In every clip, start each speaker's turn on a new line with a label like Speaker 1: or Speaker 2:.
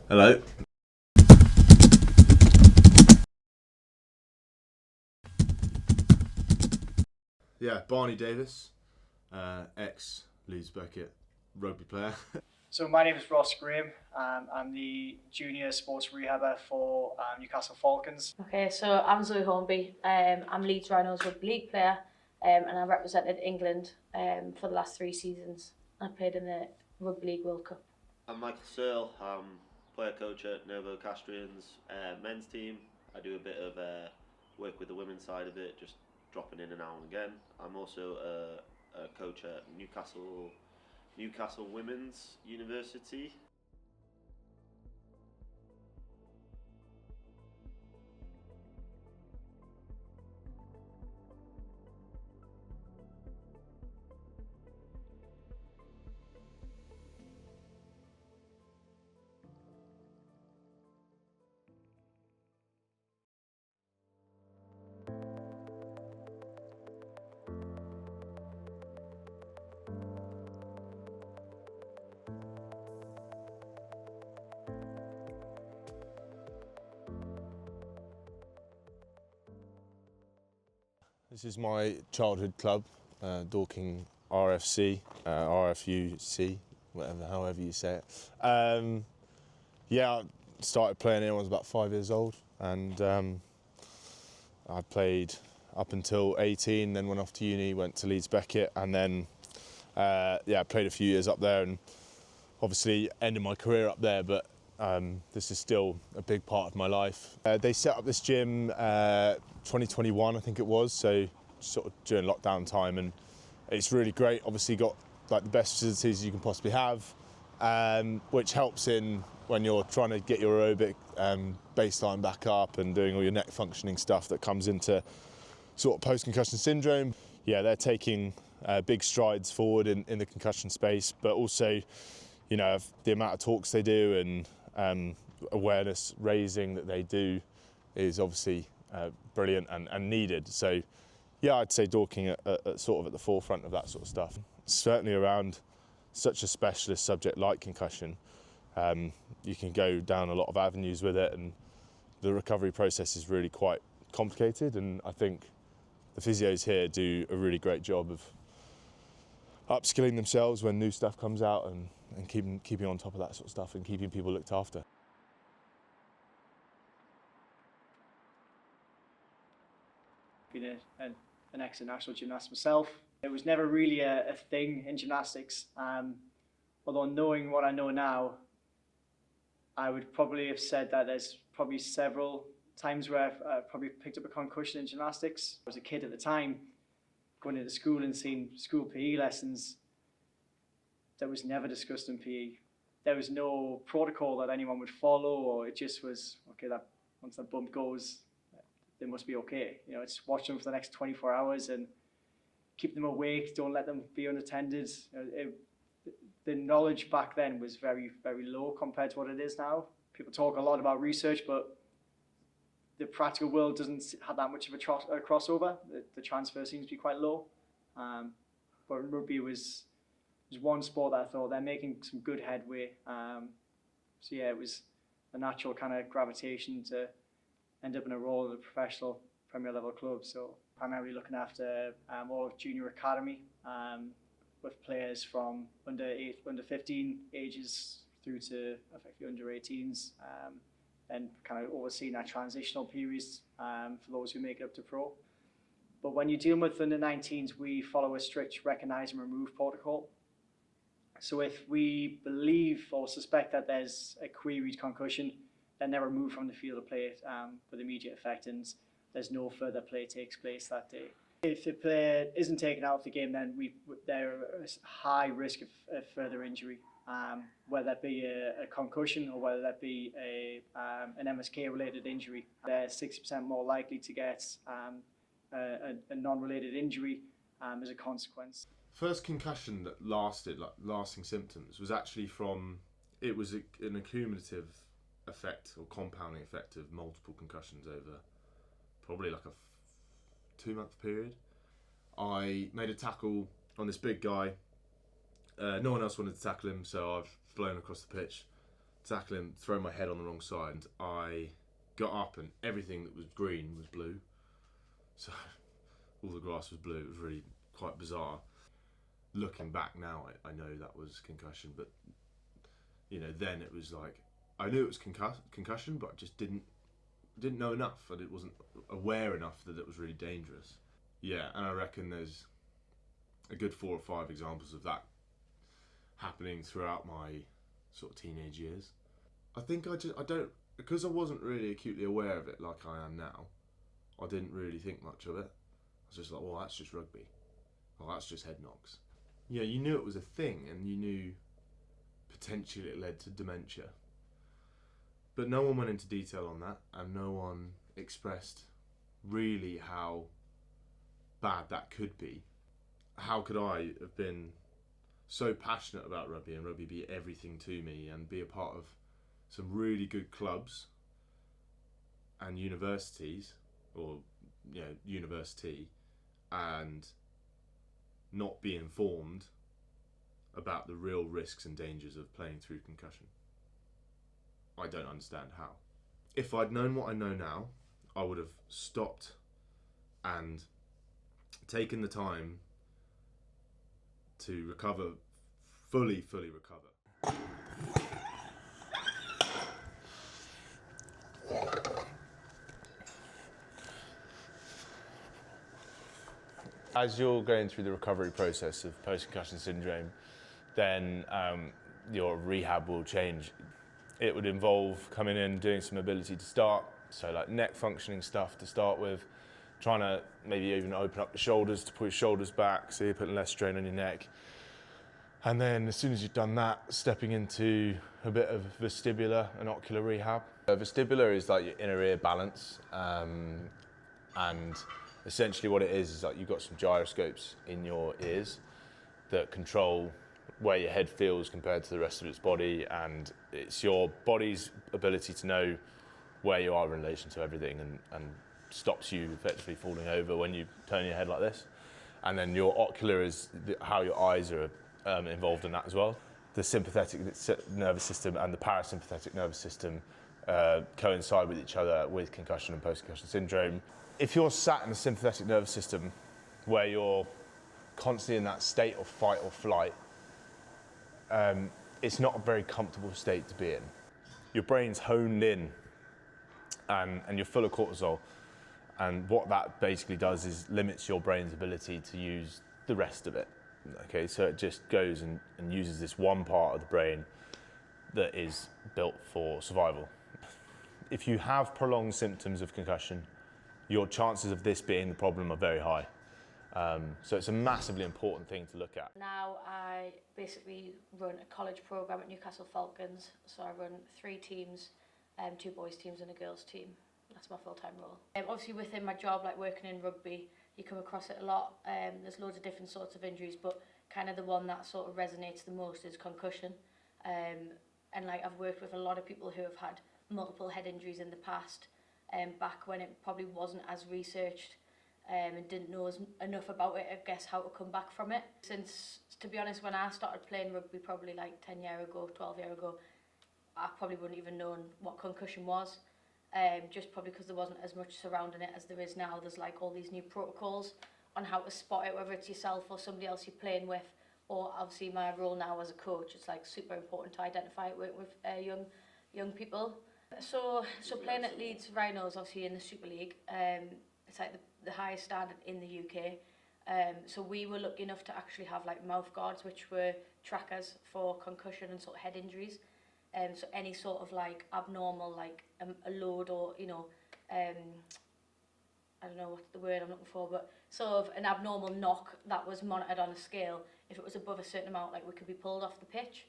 Speaker 1: Hello. Yeah, Barney Davis, ex Leeds Beckett rugby player.
Speaker 2: So my name is Ross Graham. I'm the junior sports rehabber for Newcastle Falcons.
Speaker 3: Okay, so I'm Zoe Hornby. I'm Leeds Rhinos rugby league player, and I represented England for the last 3 seasons. I played in the Rugby League World Cup.
Speaker 4: I'm Michael Searle. I'm player coach at Novo Castrian's men's team. I do a bit of work with the women's side of it, just dropping in and out again. I'm also a coach at Newcastle Women's University.
Speaker 1: This is my childhood club, Dorking RFC, RFUC, however you say it. Yeah, I started playing here when I was about 5 years old, and I played up until 18, then went off to uni, went to Leeds Beckett, and then yeah, played a few years up there, and obviously ended my career up there, but this is still a big part of my life. They set up this gym 2021, I think it was, so sort of during lockdown time, and it's really great. Obviously got like the best facilities you can possibly have, which helps in when you're trying to get your aerobic baseline back up and doing all your neck functioning stuff that comes into sort of post-concussion syndrome. Yeah, they're taking big strides forward in the concussion space, but also, you know, the amount of talks they do and awareness raising that they do is obviously brilliant and needed. So yeah, I'd say Dorking at sort of at the forefront of that sort of stuff. Certainly around such a specialist subject like concussion, you can go down a lot of avenues with it, and the recovery process is really quite complicated, and I think the physios here do a really great job of upskilling themselves when new stuff comes out, and keeping on top of that sort of stuff and keeping people looked after.
Speaker 2: Being an ex-national gymnast myself, it was never really a thing in gymnastics. Although knowing what I know now, I would probably have said that there's probably several times where I've probably picked up a concussion in gymnastics. I was a kid at the time, going into school and seeing school PE lessons. That was never discussed in PE. There was no protocol that anyone would follow, or it just was, okay, that once that bump goes, they must be okay. You know, it's watch them for the next 24 hours and keep them awake, don't let them be unattended. The knowledge back then was very, very low compared to what it is now. People talk a lot about research, but the practical world doesn't have that much of a crossover. The transfer seems to be quite low. But rugby was one sport that I thought they're making some good headway. So yeah, it was a natural kind of gravitation to end up in a role in a professional Premier level club. So primarily looking after all of junior academy with players from under 15 ages through to effectively under 18s, and kind of overseeing that transitional periods for those who make it up to pro. But when you're dealing with under 19s, we follow a strict recognise and remove protocol. So if we believe or suspect that there's a queried concussion, then they're removed from the field of play with immediate effect, and there's no further play takes place that day. If the player isn't taken out of the game, then they're at high risk of further injury, whether that be a concussion or whether that be an MSK-related injury. They're 60% more likely to get a non-related injury as a consequence.
Speaker 1: First concussion that lasted, like lasting symptoms, was actually from, it was an accumulative effect or compounding effect of multiple concussions over probably like a 2-month period. I made a tackle on this big guy no one else wanted to tackle him, so I've flown across the pitch, tackle him, throw my head on the wrong side, and I got up and everything that was green was blue. So all the grass was blue. It was really quite bizarre. Looking back now, I know that was concussion, but then it was like, I knew it was concussion, but I just didn't know enough, and it wasn't aware enough that it was really dangerous. Yeah, and I reckon there's a good 4 or 5 examples of that happening throughout my sort of teenage years. I think because I wasn't really acutely aware of it like I am now, I didn't really think much of it. I was just like, well, that's just rugby. Well, that's just head knocks. Yeah, you knew it was a thing, and you knew potentially it led to dementia. But no one went into detail on that, and no one expressed really how bad that could be. How could I have been so passionate about rugby and rugby be everything to me and be a part of some really good clubs and universities, or university, and not be informed about the real risks and dangers of playing through concussion? I don't understand how. If I'd known what I know now, I would have stopped and taken the time to recover, fully recover. As you're going through the recovery process of post-concussion syndrome, then your rehab will change. It would involve coming in, doing some mobility to start, so like neck functioning stuff to start with, trying to maybe even open up the shoulders to pull your shoulders back so you're putting less strain on your neck. And then as soon as you've done that, stepping into a bit of vestibular and ocular rehab. Vestibular is like your inner ear balance, and essentially what it is like you've got some gyroscopes in your ears that control where your head feels compared to the rest of its body, and it's your body's ability to know where you are in relation to everything, and stops you effectively falling over when you turn your head like this. And then your ocular is how your eyes are involved in that as well. The sympathetic nervous system and the parasympathetic nervous system coincide with each other with concussion and post-concussion syndrome. If you're sat in the sympathetic nervous system where you're constantly in that state of fight or flight, it's not a very comfortable state to be in. Your brain's honed in and you're full of cortisol, and what that basically does is limits your brain's ability to use the rest of it. Okay, so it just goes and uses this one part of the brain that is built for survival. If you have prolonged symptoms of concussion, your chances of this being the problem are very high. So it's a massively important thing to look at.
Speaker 3: Now I basically run a college programme at Newcastle Falcons, so I run 3 teams, 2 boys teams and a girls team. That's my full-time role. Obviously within my job, like working in rugby, you come across it a lot. There's loads of different sorts of injuries, but kind of the one that sort of resonates the most is concussion. And like I've worked with a lot of people who have had multiple head injuries in the past, back when it probably wasn't as researched, and didn't know enough about it, I guess, how to come back from it. Since, to be honest, when I started playing rugby probably like 10 years ago, 12 years ago, I probably wouldn't even known what concussion was. Just probably because there wasn't as much surrounding it as there is now. There's like all these new protocols on how to spot it, whether it's yourself or somebody else you're playing with, or obviously my role now as a coach. It's like super important to identify it with young people. So playing at Leeds Rhinos, obviously in the Super League, it's like the highest standard in the UK. So we were lucky enough to actually have like mouth guards, which were trackers for concussion and sort of head injuries. So any sort of like abnormal, like a load or, I don't know what the word I'm looking for, but sort of an abnormal knock that was monitored on a scale. If it was above a certain amount, like we could be pulled off the pitch.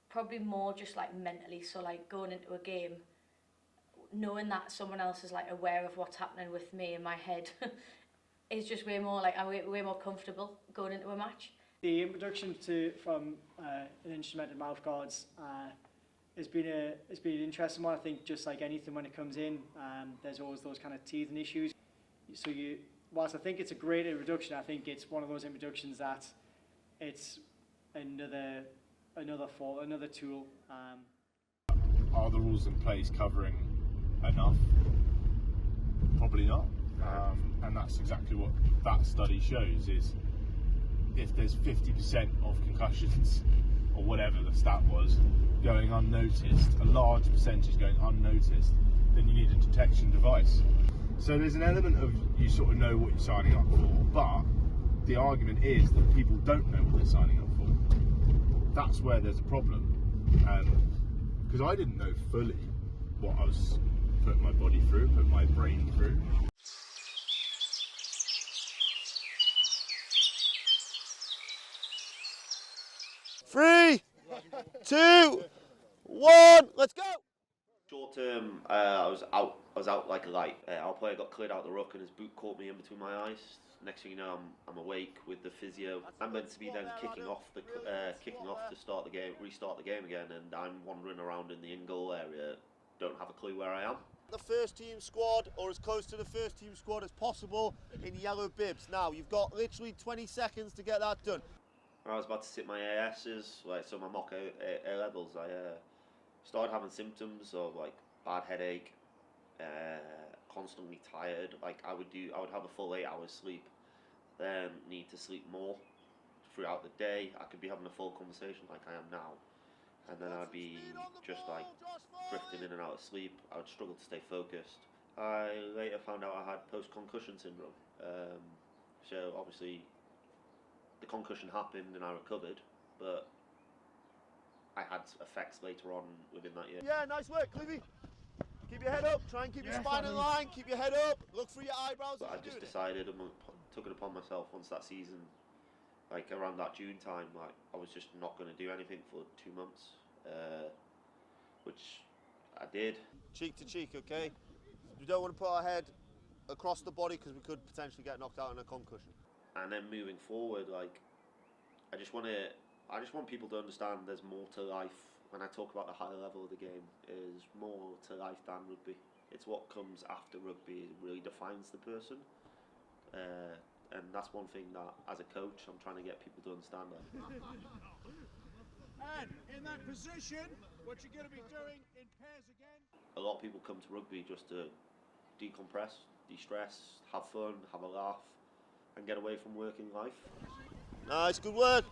Speaker 3: Probably more just like mentally, so like going into a game, knowing that someone else is like aware of what's happening with me in my head is just way more like, I'm way more comfortable going into a match.
Speaker 2: The introduction from an instrumented mouth guards has been an interesting one. I think just like anything when it comes in, there's always those kind of teething issues. So whilst I think it's a great introduction, I think it's one of those introductions that it's another tool.
Speaker 1: Are the rules in place covering enough? Probably not. And that's exactly what that study shows, is if there's 50% of concussions, or whatever the stat was, going unnoticed, a large percentage going unnoticed, then you need a detection device. So there's an element of you sort of know what you're signing up for, but the argument is that people don't know what they're signing up for. That's where there's a problem. Because I didn't know fully what I was putting my body through, putting my brain through. 3, 2, 1, let's go!
Speaker 4: Short term, I was out like a light. Our player got cleared out the ruck and his boot caught me in between my eyes. Next thing you know, I'm awake with the physio. I'm meant to be then kicking off to start the game, restart the game again, and I'm wandering around in the in-goal area, don't have a clue where I am.
Speaker 5: The first team squad, or as close to the first team squad as possible, in yellow bibs. Now, you've got literally 20 seconds to get that done.
Speaker 4: When I was about to sit my ASs, so my mock A levels, I started having symptoms of like bad headache, constantly tired. Like I would have a full 8 hours sleep, then need to sleep more throughout the day. I could be having a full conversation like I am now, and then I'd be just like drifting in and out of sleep. I would struggle to stay focused. I later found out I had post-concussion syndrome. So obviously the concussion happened and I recovered, but I had effects later on within that year.
Speaker 5: Yeah, nice work, Clivey. Keep your head up, try and keep your spine in line, keep your head up, look through your eyebrows.
Speaker 4: But I just decided and took it upon myself once that season, like around that June time, like I was just not going to do anything for 2 months, which I did.
Speaker 5: Cheek to cheek, okay? We don't want to put our head across the body because we could potentially get knocked out in a concussion.
Speaker 4: And then moving forward, like I just want people to understand there's more to life. When I talk about the higher level of the game, is more to life than rugby. It's what comes after rugby really defines the person, and that's one thing that as a coach I'm trying to get people to understand that.
Speaker 6: And in that position, what you're going to be doing in pairs again.
Speaker 4: A lot of people come to rugby just to decompress, de-stress, have fun, have a laugh, and get away from working life.
Speaker 5: Nice, good work.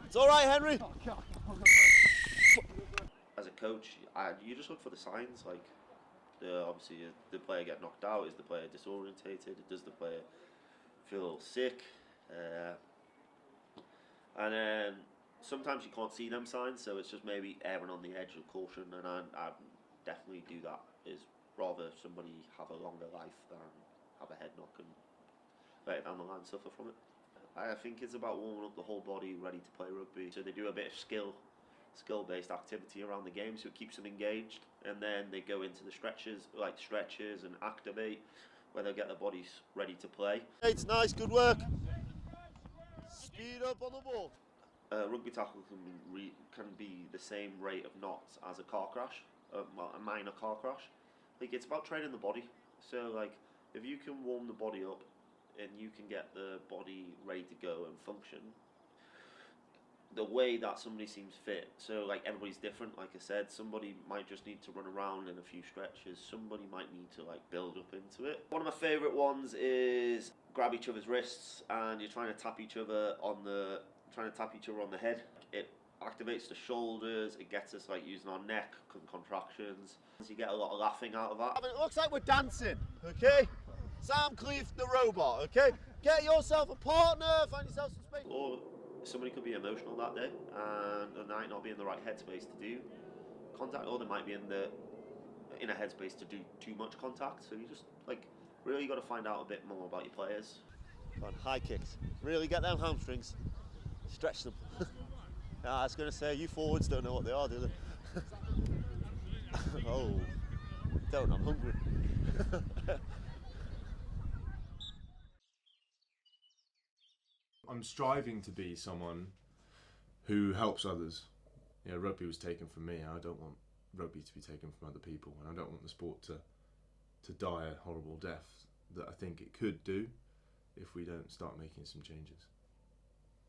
Speaker 5: It's all right, Henry.
Speaker 4: As a coach, you just look for the signs. Like, obviously, the player get knocked out? Is the player disorientated? Does the player feel sick? And then sometimes you can't see them signs, so it's just maybe erring on the edge of caution. And I definitely do that. Is rather somebody have a longer life than have a head knock and later down the line suffer from it. I think it's about warming up the whole body, ready to play rugby. So they do a bit of skill-based activity around the game, so it keeps them engaged. And then they go into the stretches and activate, where they get their bodies ready to play.
Speaker 5: It's nice, good work. Speed up on the ball.
Speaker 4: Rugby tackle can be the same rate of knots as a car crash, a minor car crash. Like it's about training the body. So like if you can warm the body up, and you can get the body ready to go and function the way that somebody seems fit. So like everybody's different, like I said, somebody might just need to run around in a few stretches, somebody might need to like build up into it. One of my favourite ones is grab each other's wrists and you're trying to tap each other on the head. It activates the shoulders, it gets us like using our neck contractions. So you get a lot of laughing out of that.
Speaker 5: I mean, it looks like we're dancing, okay? Sam Cleef, the robot, okay? Get yourself a partner, find yourself some space.
Speaker 4: Or somebody could be emotional that day and they might not be in the right headspace to do contact, or they might be in a headspace to do too much contact. So you just like really got to find out a bit more about your players.
Speaker 5: On high kicks, really get them hamstrings, stretch them. I was going to say, you forwards don't know what they are, do they? Oh, don't, I'm hungry.
Speaker 1: I'm striving to be someone who helps others. You know, rugby was taken from me. I don't want rugby to be taken from other people, and I don't want the sport to die a horrible death that I think it could do if we don't start making some changes.